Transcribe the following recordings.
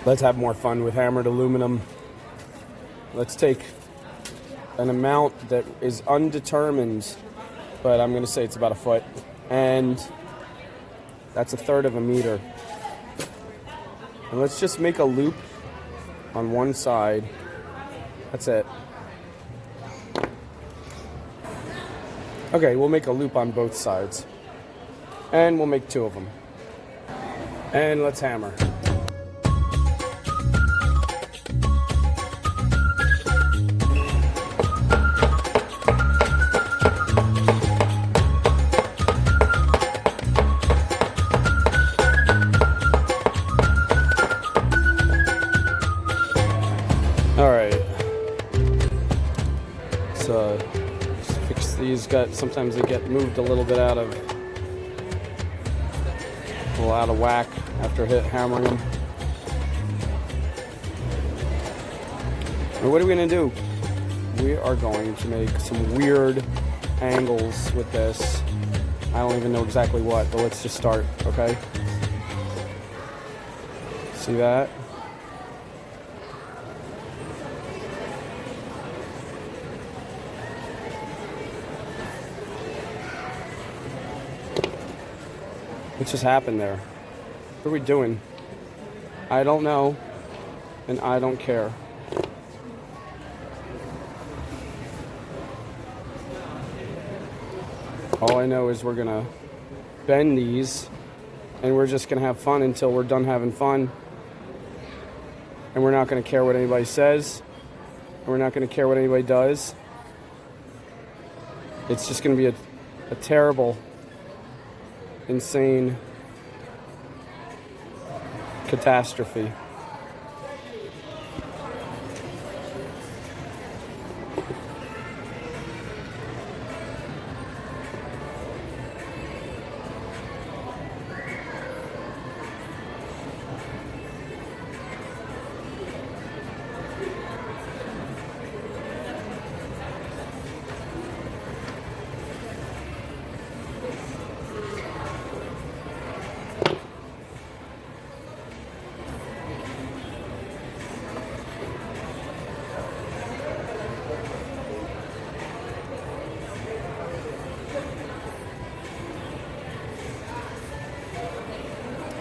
Let's have more fun with hammered aluminum. Let's take an amount that is undetermined, but I'm going to say it's about a foot, and that's 1/3 of a meter. And let's just make a loop on one side. That's it. Okay, we'll make a loop on both sides. And we'll make 2 of them. And let's hammer. Alright. So fix these. Sometimes they get moved a little bit out of whack after hammering them. And what are we going to do? We are going to make some weird angles with this. I don't even know exactly what, but let's just start, okay? See that? What just happened there? What are we doing? I don't know, and I don't care. All I know is we're gonna bend these, and we're just gonna have fun until we're done having fun. And we're not gonna care what anybody says, and we're not gonna care what anybody does. It's just gonna be a terrible, insane catastrophe.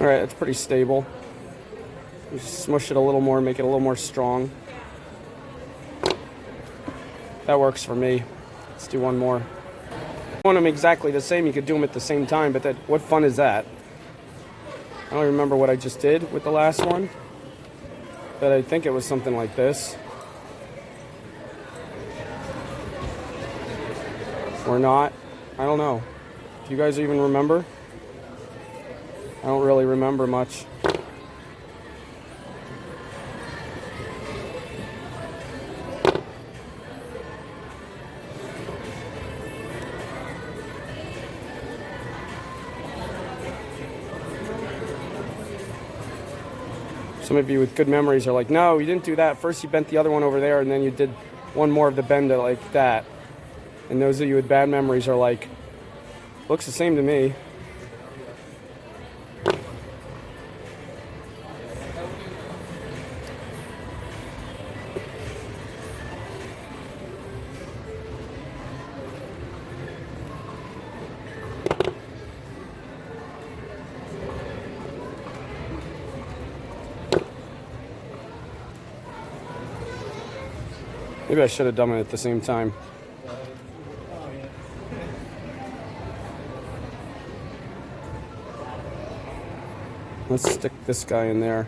All right, it's pretty stable. Just smush it a little more, make it a little more strong. That works for me. Let's do one more. If you want them exactly the same, you could do them at the same time, but what fun is that? I don't remember what I just did with the last one, but I think it was something like this. Or not. I don't know. Do you guys even remember? I don't really remember much. Some of you with good memories are like, no, you didn't do that. First you bent the other one over there, and then you did one more of the bend like that. And those of you with bad memories are like, looks the same to me. Maybe I should have done it at the same time. Let's stick this guy in there.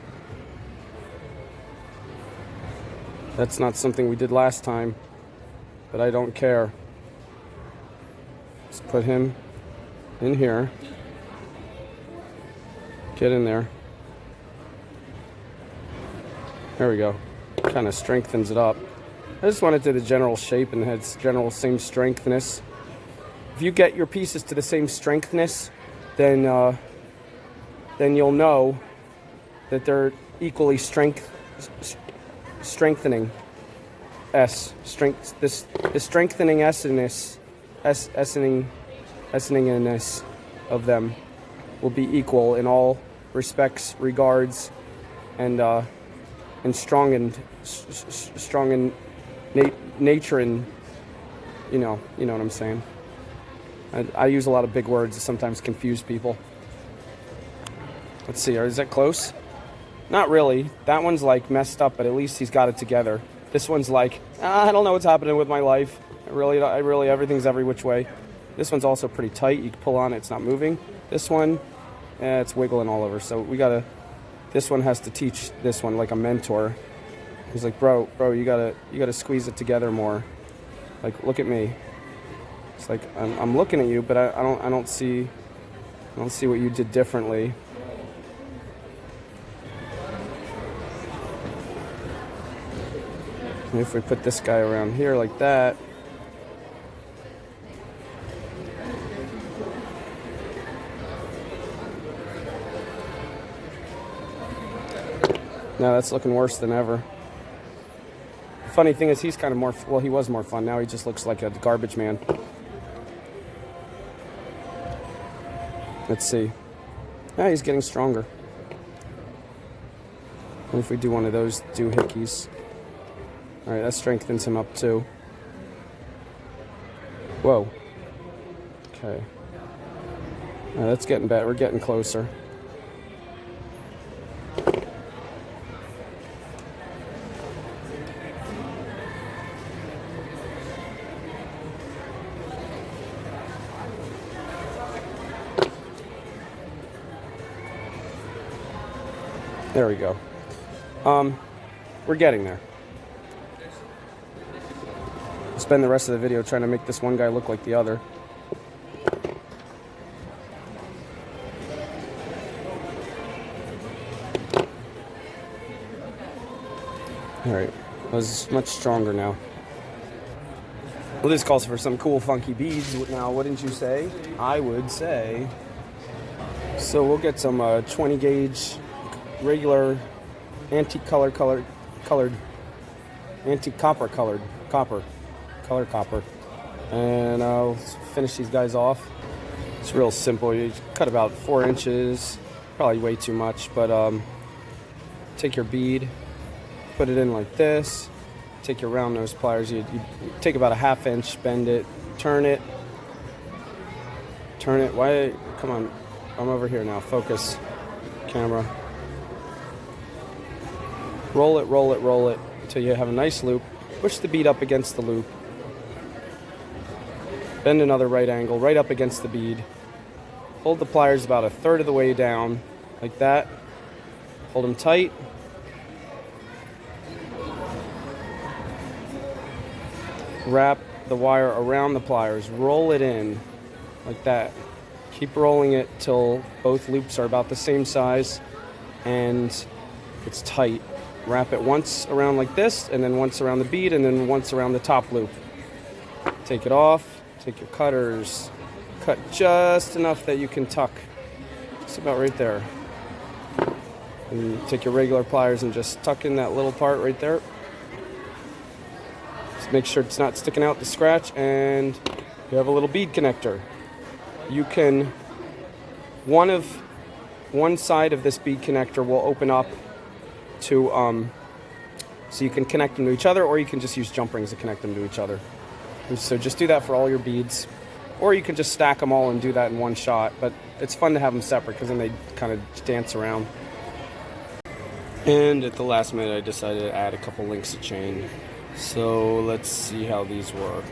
That's not something we did last time, but I don't care. Let's put him in here. Get in there. There we go. Kind of strengthens it up. I just want it to the general shape and its general same strengthness. If you get your pieces to the same strengthness, then you'll know that they're equally strengthening. The strengthening esseningness of them will be equal in all respects, regards, and strong and strong in nature, and you know what I'm saying. I use a lot of big words that sometimes confuse people. Let's see, is that close? Not really. That one's like messed up, but at least he's got it together. This one's like, I don't know what's happening with my life. I really, everything's every which way. This one's also pretty tight. You can pull on it, it's not moving. This one, it's wiggling all over. So this one has to teach this one like a mentor. He's like, bro, you gotta squeeze it together more. Like, look at me. It's like, I'm looking at you, but I don't see what you did differently. And if we put this guy around here like that, now that's looking worse than ever. The funny thing is, he's kind of more, well, he was more fun. Now he just looks like a garbage man. Let's see. Yeah, he's getting stronger. And if we do one of those doohickeys. All right, that strengthens him up too. Whoa. Okay. That's getting better. We're getting closer. There we go. We're getting there. I'll spend the rest of the video trying to make this one guy look like the other. Alright, I was much stronger now. Well, this calls for some cool funky beads now, wouldn't you say? I would say. So we'll get some 20 gauge regular anti-copper colored copper, and I'll finish these guys off. It's real simple. You cut about 4 inches, probably way too much, but take your bead, put it in like this, take your round nose pliers, you take about a 1/2 inch, bend it, turn it, why, come on, I'm over here now, focus, camera. Roll it until you have a nice loop. Push the bead up against the loop. Bend another right angle, right up against the bead. Hold the pliers about 1/3 of the way down, like that. Hold them tight. Wrap the wire around the pliers. Roll it in, like that. Keep rolling it till both loops are about the same size and it's tight. Wrap it once around like this, and then once around the bead, and then once around the top loop. Take it off. Take your cutters. Cut just enough that you can tuck. Just about right there. And take your regular pliers and just tuck in that little part right there. Just make sure it's not sticking out to scratch, and you have a little bead connector. You can, one side of this bead connector will open up to, so you can connect them to each other, or you can just use jump rings to connect them to each other. And so just do that for all your beads, or you can just stack them all and do that in one shot, but it's fun to have them separate because then they kind of dance around. And at the last minute I decided to add a couple links of chain. So let's see how these work.